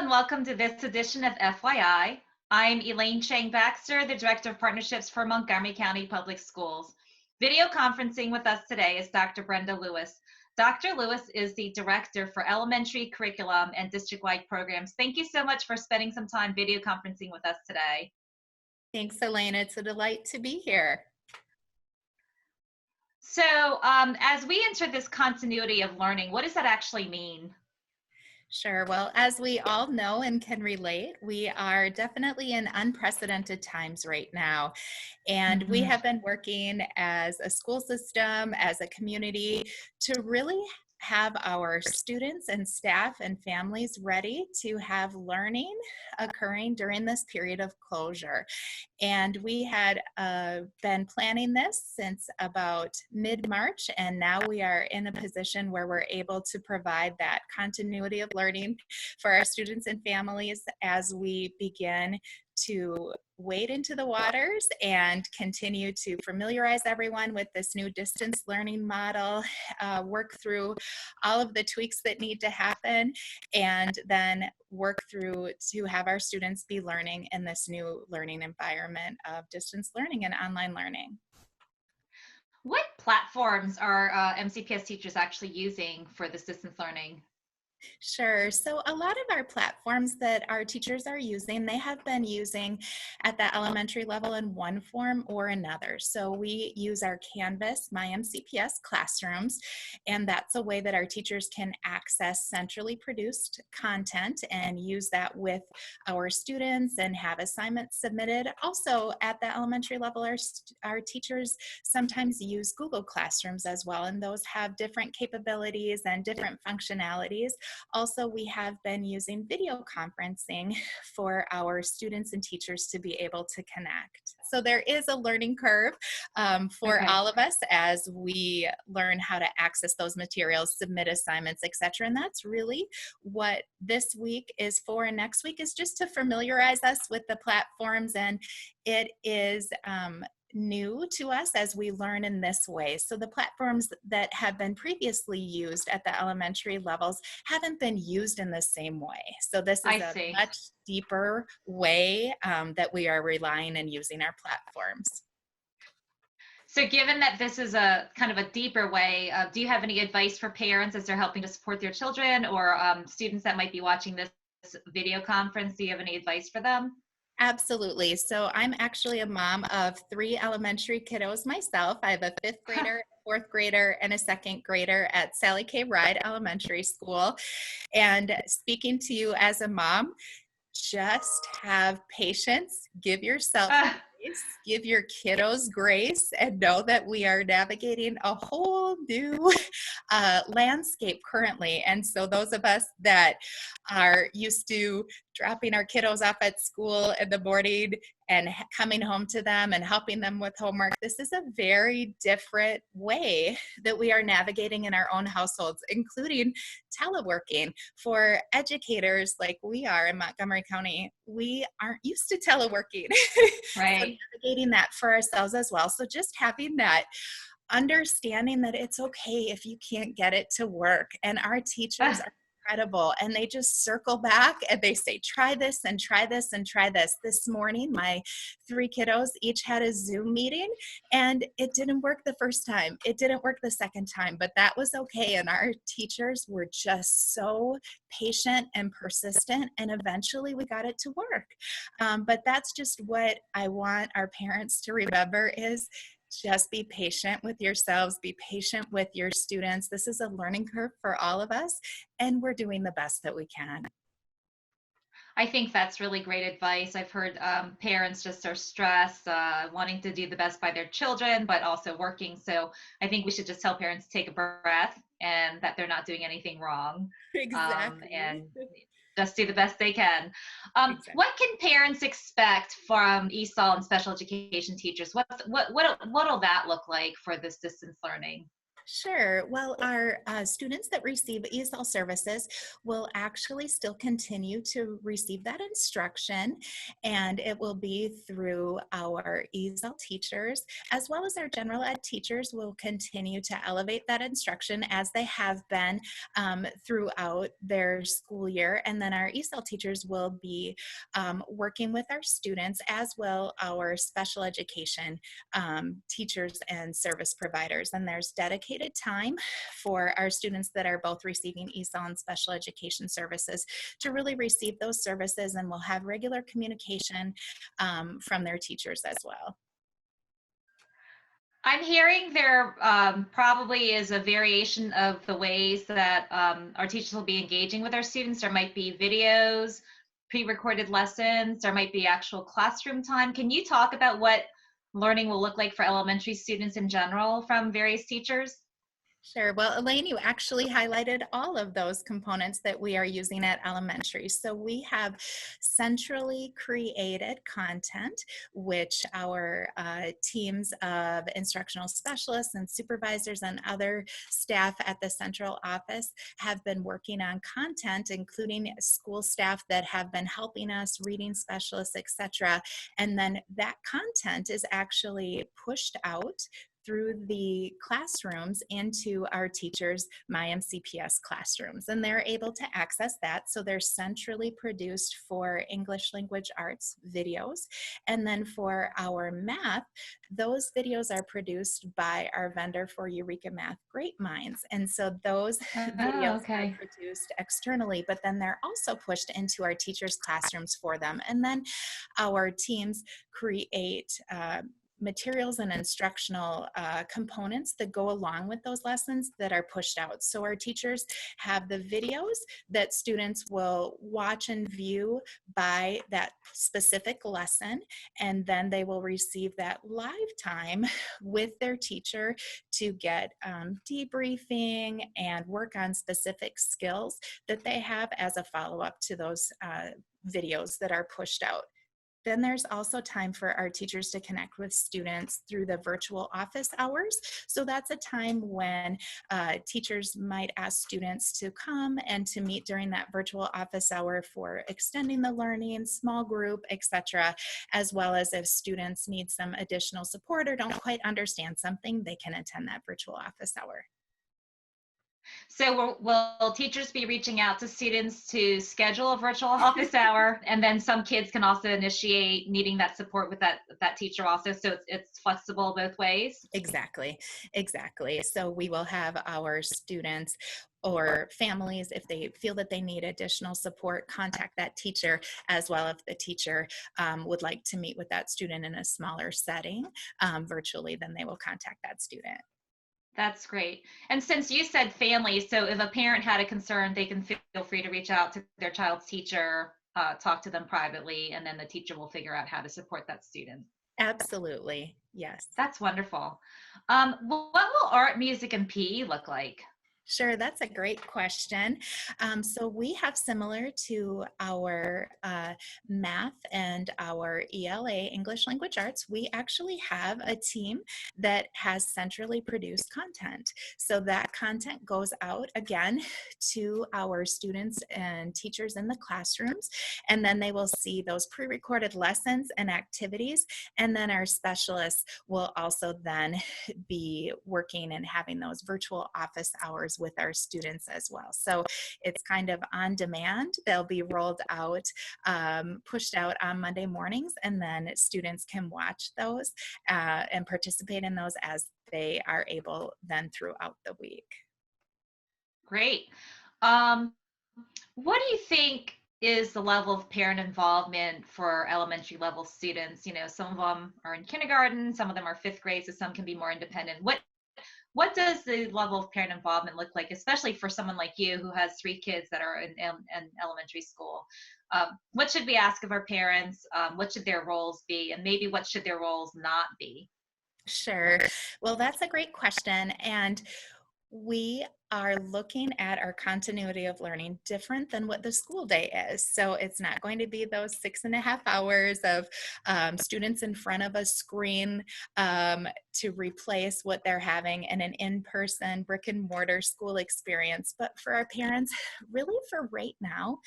and welcome to this edition of FYI. I'm Elaine Chang-Baxter, the Director of Partnerships for Montgomery County Public Schools. Video conferencing with us today is Dr. Brenda Lewis. Dr. Lewis is the Director for Elementary Curriculum and District-Wide Programs. Thank you so much for spending some time video conferencing with us today. Thanks, Elaine. It's a delight to be here. So as we enter this continuity of learning, what does that actually mean? Sure. Well, as we all know and can relate, we are definitely in unprecedented times right now. And we have been working as a school system, as a community, to really have our students and staff and families ready to have learning occurring during this period of closure. And we had been planning this since about mid-March, and now we are in a position where we're able to provide that continuity of learning for our students and families as we begin to wade into the waters and continue to familiarize everyone with this new distance learning model, work through all of the tweaks that need to happen, and then work through to have our students be learning in this new learning environment of distance learning and online learning. What platforms are MCPS teachers actually using for this distance learning? Sure. So a lot of our platforms that our teachers are using, they have been using at the elementary level in one form or another. So we use our Canvas, My MCPS classrooms, and that's a way that our teachers can access centrally produced content and use that with our students and have assignments submitted. Also at the elementary level, our teachers sometimes use Google Classrooms as well, and those have different capabilities and different functionalities. Also, we have been using video conferencing for our students and teachers to be able to connect. So there is a learning curve for all of us as we learn how to access those materials, submit assignments, etc. And that's really what this week is for. And next week is just to familiarize us with the platforms, and it is new to us as we learn in this way. So the platforms that have been previously used at the elementary levels haven't been used in the same way. So this is a much deeper way that we are relying and using our platforms. So given that this is a kind of a deeper way, do you have any advice for parents as they're helping to support their children, or students that might be watching this video conference? Do you have any advice for them? Absolutely. So I'm actually a mom of 3 elementary kiddos myself. I have a 5th grader, a 4th grader, and a 2nd grader at Sally K. Ride Elementary School. And speaking to you as a mom, just have patience, give yourself grace, give your kiddos grace, and know that we are navigating a whole new landscape currently. And so those of us that are used to dropping our kiddos off at school in the morning and coming home to them and helping them with homework, this is a very different way that we are navigating in our own households, including teleworking. For educators like we are in Montgomery County, we aren't used to teleworking. Right. So navigating that for ourselves as well. So just having that understanding that it's okay if you can't get it to work. And our teachers are incredible, and they just circle back and they say, try this and try this and try this. This morning, my 3 kiddos each had a Zoom meeting, and it didn't work the first time. It didn't work the second time, but that was okay. And our teachers were just so patient and persistent, and eventually we got it to work. But that's just what I want our parents to remember is just be patient with yourselves, be patient with your students. This is a learning curve for all of us, and we're doing the best that we can. I think that's really great advice. I've heard parents just are stressed, wanting to do the best by their children, but also working. So I think we should just tell parents to take a breath and that they're not doing anything wrong. Exactly. And just do the best they can. Exactly. What can parents expect from ESOL and special education teachers? What'll that look like for this distance learning? Sure. Well, our students that receive ESOL services will actually still continue to receive that instruction, and it will be through our ESOL teachers, as well as our general ed teachers will continue to elevate that instruction as they have been throughout their school year. And then our ESOL teachers will be working with our students, as will our special education teachers and service providers. And there's dedicated time for our students that are both receiving ESOL and special education services to really receive those services, and will have regular communication from their teachers as well. I'm hearing there probably is a variation of the ways that our teachers will be engaging with our students. There might be videos, pre-recorded lessons, there might be actual classroom time. Can you talk about what learning will look like for elementary students in general from various teachers? Sure. Well, Elaine, you actually highlighted all of those components that we are using at elementary. So we have centrally created content, which our teams of instructional specialists and supervisors and other staff at the central office have been working on content, including school staff that have been helping us, reading specialists, etc. And then that content is actually pushed out through the classrooms into our teachers' MyMCPS classrooms, and they're able to access that. So they're centrally produced for English language arts videos. And then for our math, those videos are produced by our vendor for Eureka Math, Great Minds. And so those Oh, videos are okay. produced externally, but then they're also pushed into our teachers' classrooms for them. And then our teams create materials and instructional components that go along with those lessons that are pushed out. So our teachers have the videos that students will watch and view by that specific lesson, and then they will receive that live time with their teacher to get debriefing and work on specific skills that they have as a follow-up to those videos that are pushed out. Then there's also time for our teachers to connect with students through the virtual office hours. So that's a time when teachers might ask students to come and to meet during that virtual office hour for extending the learning, small group, etc. As well as if students need some additional support or don't quite understand something, they can attend that virtual office hour. So will teachers be reaching out to students to schedule a virtual office hour? And then some kids can also initiate needing that support with that teacher also. So it's flexible both ways. Exactly, exactly. So we will have our students or families, if they feel that they need additional support, contact that teacher, as well if the teacher would like to meet with that student in a smaller setting virtually, then they will contact that student. That's great. And since you said family, so if a parent had a concern, they can feel free to reach out to their child's teacher, talk to them privately, and then the teacher will figure out how to support that student. Absolutely, yes. That's wonderful. What will art, music, and PE look like? Sure, that's a great question. So we have, similar to our math and our ELA, English Language Arts, we actually have a team that has centrally produced content. So that content goes out again to our students and teachers in the classrooms, and then they will see those pre-recorded lessons and activities, and then our specialists will also then be working and having those virtual office hours with our students as well. So it's kind of on demand. They'll be rolled out, pushed out on Monday mornings, and then students can watch those and participate in those as they are able then throughout the week. Great. What do you think is the level of parent involvement for elementary level students? You know, some of them are in kindergarten, some of them are fifth grade, so some can be more independent. What does the level of parent involvement look like, especially for someone like you who has 3 kids that are in elementary school? What should we ask of our parents? What should their roles be? And maybe what should their roles not be? Sure. Well, that's a great question. And We are looking at our continuity of learning different than what the school day is. So it's not going to be those 6.5 hours of students in front of a screen to replace what they're having in an in-person brick and mortar school experience. But for our parents, really for right now,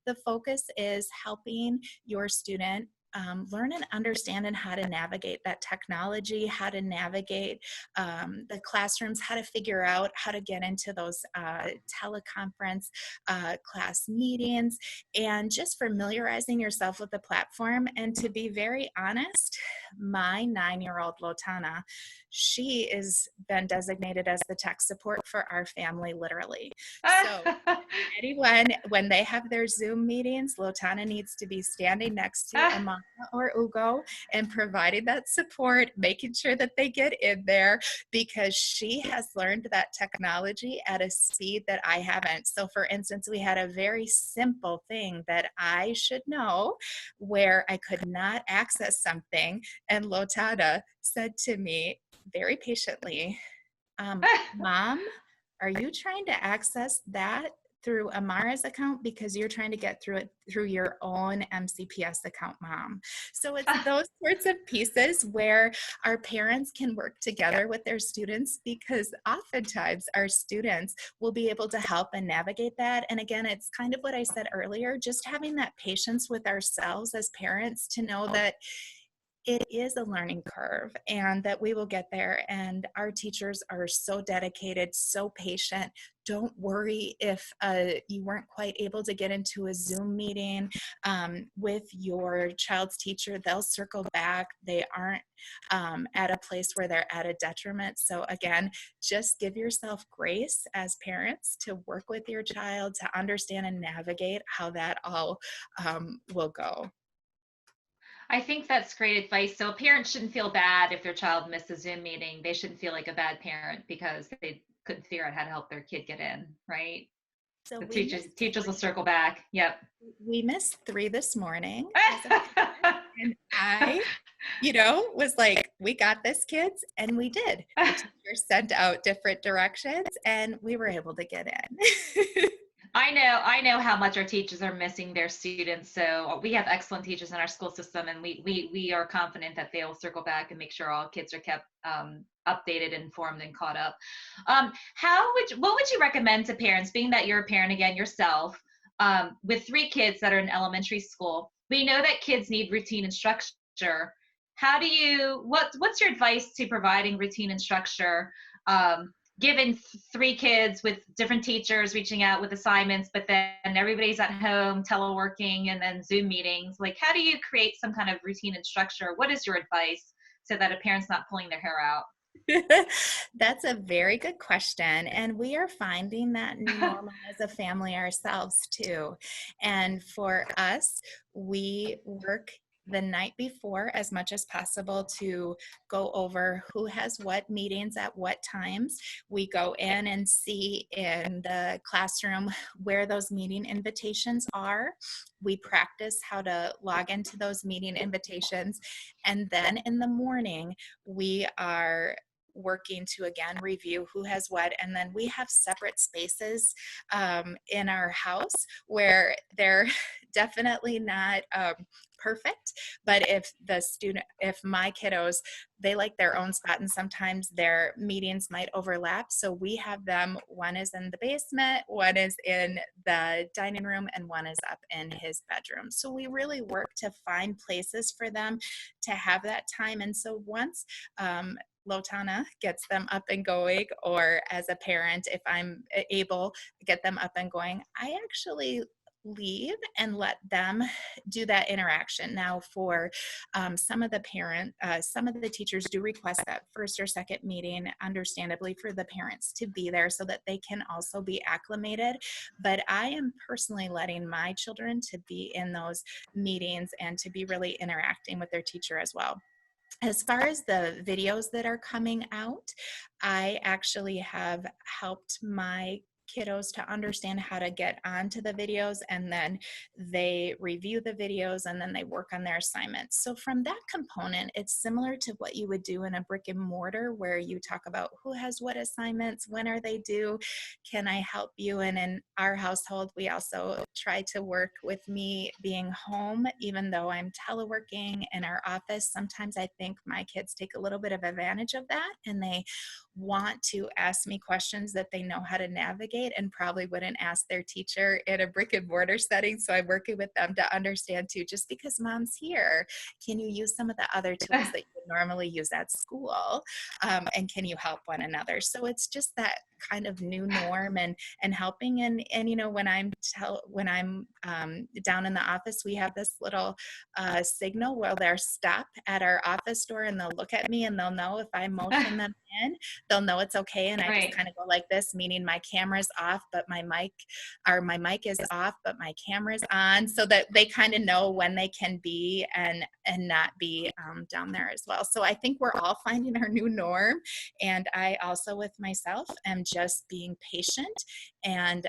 the focus is helping your student learn and understand and how to navigate that technology, how to navigate the classrooms, how to figure out how to get into those teleconference class meetings, and just familiarizing yourself with the platform. And to be very honest, my 9-year-old Lotana, she has been designated as the tech support for our family, literally. So anyone, when they have their Zoom meetings, Lotana needs to be standing next to Amana or Ugo and providing that support, making sure that they get in there, because she has learned that technology at a speed that I haven't. So for instance, we had a very simple thing that I should know where I could not access something, and Lotana said to me very patiently, Mom, are you trying to access that through Amara's account because you're trying to get through it through your own MCPS account, Mom? So it's those sorts of pieces where our parents can work together with their students, because oftentimes our students will be able to help and navigate that. And again, it's kind of what I said earlier, just having that patience with ourselves as parents to know that it is a learning curve and that we will get there. And our teachers are so dedicated, so patient. Don't worry if you weren't quite able to get into a Zoom meeting with your child's teacher. They'll circle back. They aren't at a place where they're at a detriment. So again, just give yourself grace as parents to work with your child to understand and navigate how that all will go. I think that's great advice. So parents shouldn't feel bad if their child missed a Zoom meeting. They shouldn't feel like a bad parent because they couldn't figure out how to help their kid get in, right? So The we teachers will circle back. Yep. missed 3 this morning and I, was like, we got this, kids, and we did. The teacher sent out different directions and we were able to get in. I know how much our teachers are missing their students. So we have excellent teachers in our school system, and we are confident that they'll circle back and make sure all kids are kept updated, informed, and caught up. What would you recommend to parents, being that you're a parent again yourself, with 3 kids that are in elementary school? We know that kids need routine and structure. What's your advice to providing routine and structure? Given 3 kids with different teachers reaching out with assignments, but then everybody's at home teleworking and then Zoom meetings, like how do you create some kind of routine and structure? What is your advice so that a parent's not pulling their hair out? That's a very good question. And we are finding that new normal as a family ourselves too. And for us, we work the night before as much as possible to go over who has what meetings at what times. We go in and see in the classroom where those meeting invitations are. We practice how to log into those meeting invitations. And then in the morning, we are working to again review who has what, and then we have separate spaces in our house where they're definitely not perfect, but if my kiddos, they like their own spot, and sometimes their meetings might overlap, so we have them, one is in the basement, one is in the dining room, and one is up in his bedroom. So we really work to find places for them to have that time. And so once Lotana gets them up and going, or as a parent, if I'm able to get them up and going, I actually leave and let them do that interaction. Now for some of the teachers do request that first or second meeting, understandably, for the parents to be there so that they can also be acclimated. But I am personally letting my children to be in those meetings and to be really interacting with their teacher as well. As far as the videos that are coming out, I actually have helped my kiddos to understand how to get onto the videos, and then they review the videos, and then they work on their assignments. So from that component, it's similar to what you would do in a brick and mortar, where you talk about who has what assignments, when are they due, can I help you? And in our household, we also try to work with me being home, even though I'm teleworking in our office. Sometimes I think my kids take a little bit of advantage of that, and they want to ask me questions that they know how to navigate and probably wouldn't ask their teacher in a brick and mortar setting. So I'm working with them to understand too, just because mom's here, can you use some of the other tools that you would normally use at school? And can you help one another? So it's just that kind of new norm, and helping. And you know, when I'm down in the office, we have this little signal where they'll stop at our office door, and they'll look at me, and they'll know if I motion them in, they'll know it's okay. And I just Right. kind of go like this, meaning my camera's off, but my mic is off, but my camera's on, so that they kind of know when they can be and not be down there as well. So I think we're all finding our new norm. And I also, with myself, am just being patient and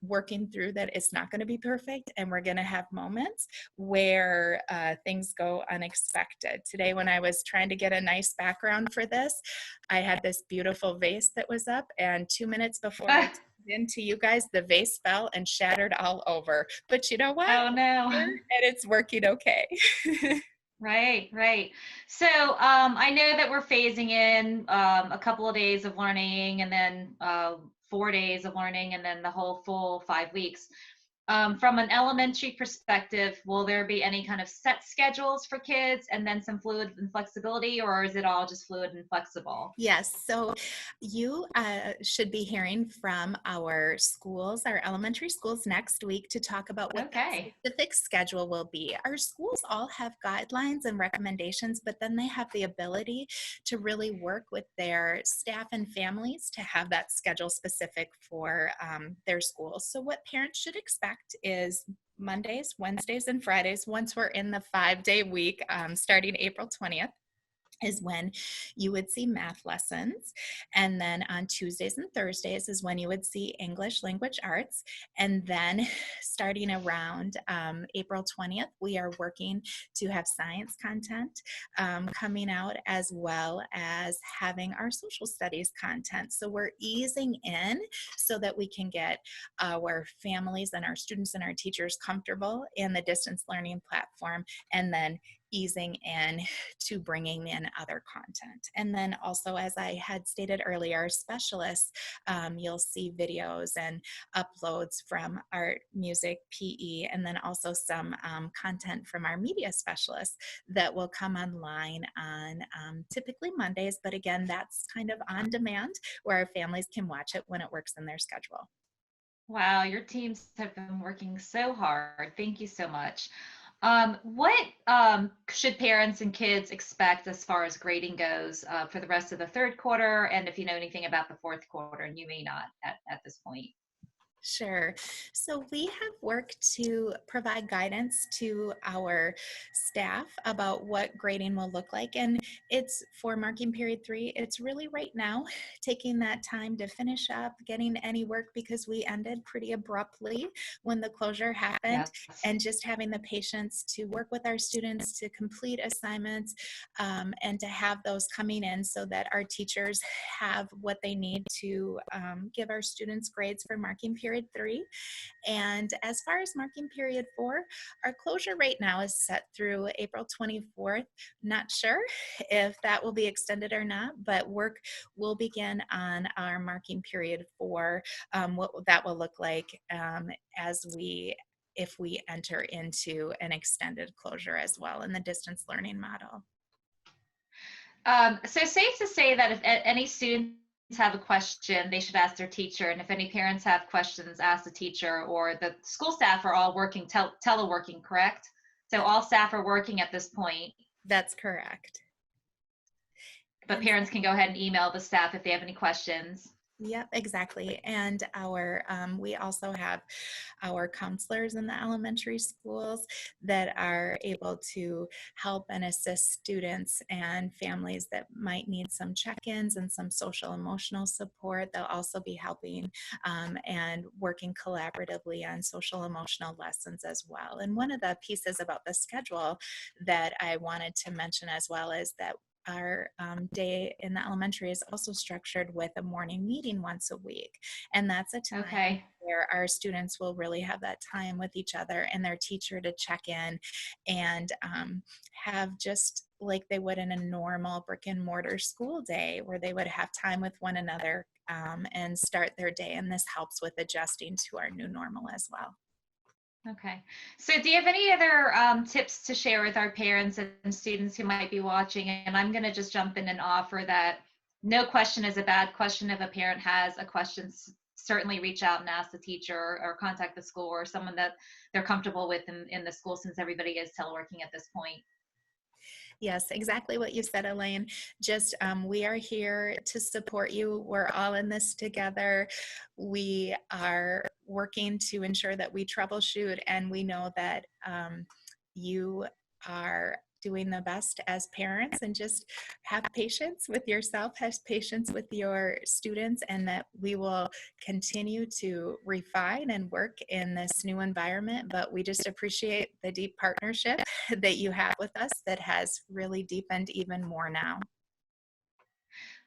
working through that. It's not going to be perfect, and we're going to have moments where things go unexpected. Today, when I was trying to get a nice background for this, I had this beautiful vase that was up, and 2 minutes before I tuned into you guys, the vase fell and shattered all over. But you know what? Oh no. Here, and it's working okay. Right, right. So I know that we're phasing in a couple of days of learning, and then 4 days of learning, and then the whole full 5 weeks. From an elementary perspective, will there be any kind of set schedules for kids and then some fluid and flexibility, or is it all just fluid and flexible? Yes, so you should be hearing from our schools, our elementary schools, next week to talk about what that Okay. specific schedule will be. Our schools all have guidelines and recommendations, but then they have the ability to really work with their staff and families to have that schedule specific for their schools. So what parents should expect is Mondays, Wednesdays, and Fridays, once we're in the 5-day week, starting April 20th, is when you would see math lessons. And then on Tuesdays and Thursdays is when you would see English language arts. And then starting around April 20th, we are working to have science content coming out, as well as having our social studies content. So we're easing in so that we can get our families and our students and our teachers comfortable in the distance learning platform, and then easing in to bringing in other content. And then also, as I had stated earlier, specialists, you'll see videos and uploads from art, music, PE, and then also some content from our media specialists that will come online on typically Mondays. But again, that's kind of on demand, where our families can watch it when it works in their schedule. Wow, your teams have been working so hard. Thank you so much. What should parents and kids expect as far as grading goes for the rest of the third quarter? And if you know anything about the fourth quarter, and you may not at this point. Sure. So we have worked to provide guidance to our staff about what grading will look like. And it's for marking period 3. It's really right now taking that time to finish up, getting any work, because we ended pretty abruptly when the closure happened, Yes. and just having the patience to work with our students to complete assignments, and to have those coming in so that our teachers have what they need to give our students grades for marking period 3. And as far as marking period 4, our closure right now is set through April 24th. Not sure if that will be extended or not, but work will begin on our marking period 4, what that will look like if we enter into an extended closure as well in the distance learning model. So safe to say that if any students have a question, they should ask their teacher. And if any parents have questions, ask the teacher, or the school staff are all working teleworking, correct? So all staff are working at this point. That's correct. But parents can go ahead and email the staff if they have any questions. Yep, exactly. And we also have our counselors in the elementary schools that are able to help and assist students and families that might need some check-ins and some social emotional support. They'll also be helping and working collaboratively on social emotional lessons as well. And one of the pieces about the schedule that I wanted to mention as well is that our day in the elementary is also structured with a morning meeting once a week. And that's a time Okay. where our students will really have that time with each other and their teacher to check in and have just like they would in a normal brick and mortar school day, where they would have time with one another and start their day. And this helps with adjusting to our new normal as well. Okay. So do you have any other tips to share with our parents and students who might be watching? And I'm going to just jump in and offer that no question is a bad question. If a parent has a question, certainly reach out and ask the teacher or contact the school or someone that they're comfortable with in the school, since everybody is teleworking at this point. Yes, exactly what you said, Elaine. Just we are here to support you. We're all in this together. We are working to ensure that we troubleshoot, and we know that you are doing the best as parents, and just have patience with yourself, have patience with your students, and that we will continue to refine and work in this new environment. But we just appreciate the deep partnership that you have with us that has really deepened even more now.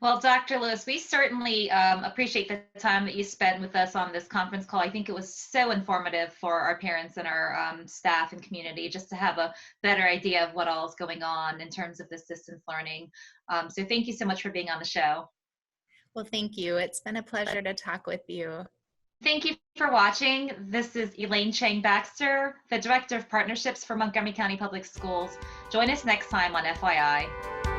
Well, Dr. Lewis, we certainly appreciate the time that you spent with us on this conference call. I think it was so informative for our parents and our staff and community, just to have a better idea of what all is going on in terms of this distance learning. So thank you so much for being on the show. Well, thank you. It's been a pleasure to talk with you. Thank you for watching. This is Elaine Chang-Baxter, the Director of Partnerships for Montgomery County Public Schools. Join us next time on FYI.